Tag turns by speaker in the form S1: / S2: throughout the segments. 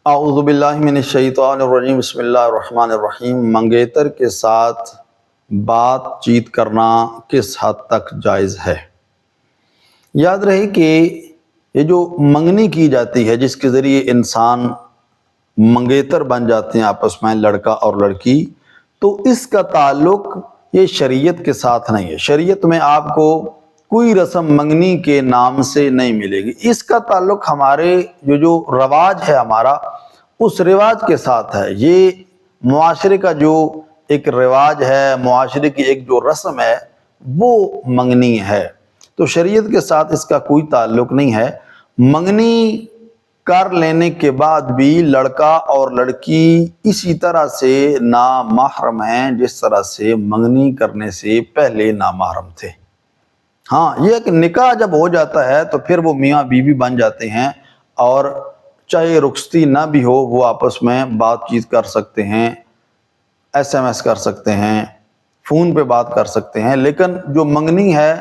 S1: اعوذ باللہ من الشیطان الرجیم، بسم اللہ الرحمن الرحیم۔ منگیتر کے ساتھ بات چیت کرنا کس حد تک جائز ہے؟ یاد رہے کہ یہ جو منگنی کی جاتی ہے، جس کے ذریعے انسان منگیتر بن جاتے ہیں آپس میں، لڑکا اور لڑکی، تو اس کا تعلق یہ شریعت کے ساتھ نہیں ہے۔ شریعت میں آپ کو کوئی رسم منگنی کے نام سے نہیں ملے گی۔ اس کا تعلق ہمارے جو رواج ہے ہمارا، اس رواج کے ساتھ ہے۔ یہ معاشرے کا جو ایک رواج ہے، معاشرے کی ایک جو رسم ہے، وہ منگنی ہے۔ تو شریعت کے ساتھ اس کا کوئی تعلق نہیں ہے۔ منگنی کر لینے کے بعد بھی لڑکا اور لڑکی اسی طرح سے نامحرم ہیں جس طرح سے منگنی کرنے سے پہلے نامحرم تھے۔ ہاں، یہ کہ نکاح جب ہو جاتا ہے تو پھر وہ میاں بیوی بن جاتے ہیں، اور چاہے رخصتی نہ بھی ہو وہ آپس میں بات چیت کر سکتے ہیں، SMS کر سکتے ہیں، فون پہ بات کر سکتے ہیں۔ لیکن جو منگنی ہے،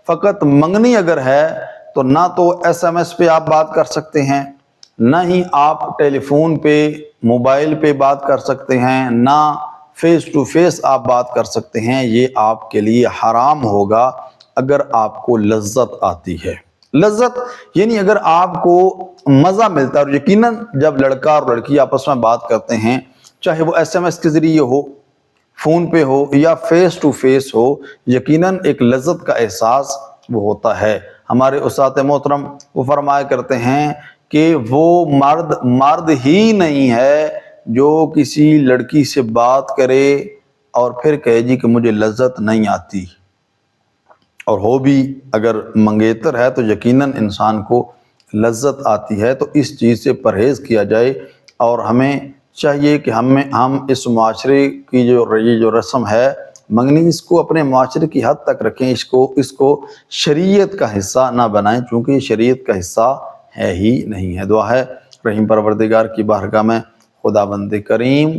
S1: فقط منگنی اگر ہے تو نہ تو SMS پہ آپ بات کر سکتے ہیں، نہ ہی آپ ٹیلی فون پہ موبائل پہ بات کر سکتے ہیں، نہ فیس ٹو فیس آپ بات کر سکتے ہیں۔ یہ آپ کے لیے حرام ہوگا اگر آپ کو لذت آتی ہے۔ لذت یعنی اگر آپ کو مزہ ملتا ہے، اور یقیناً جب لڑکا اور لڑکی آپس میں بات کرتے ہیں، چاہے وہ SMS کے ذریعے ہو، فون پہ ہو یا فیس ٹو فیس ہو، یقیناً ایک لذت کا احساس وہ ہوتا ہے۔ ہمارے اساتذہ محترم وہ فرمایا کرتے ہیں کہ وہ مرد ہی نہیں ہے جو کسی لڑکی سے بات کرے اور پھر کہے جی کہ مجھے لذت نہیں آتی، اور ہو بھی اگر منگیتر ہے تو یقیناً انسان کو لذت آتی ہے۔ تو اس چیز سے پرہیز کیا جائے، اور ہمیں چاہیے کہ ہم اس معاشرے کی جو رسم ہے منگنی، اس کو اپنے معاشرے کی حد تک رکھیں، اس کو شریعت کا حصہ نہ بنائیں، چونکہ یہ شریعت کا حصہ ہے ہی نہیں ہے۔ دعا ہے رحیم پروردگار کی بارگاہ میں خداوند کریم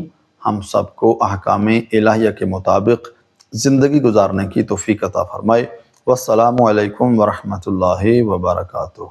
S1: ہم سب کو احکام الہیہ کے مطابق زندگی گزارنے کی توفیق عطا فرمائے۔ والسلام علیکم ورحمۃ اللہ وبرکاتہ۔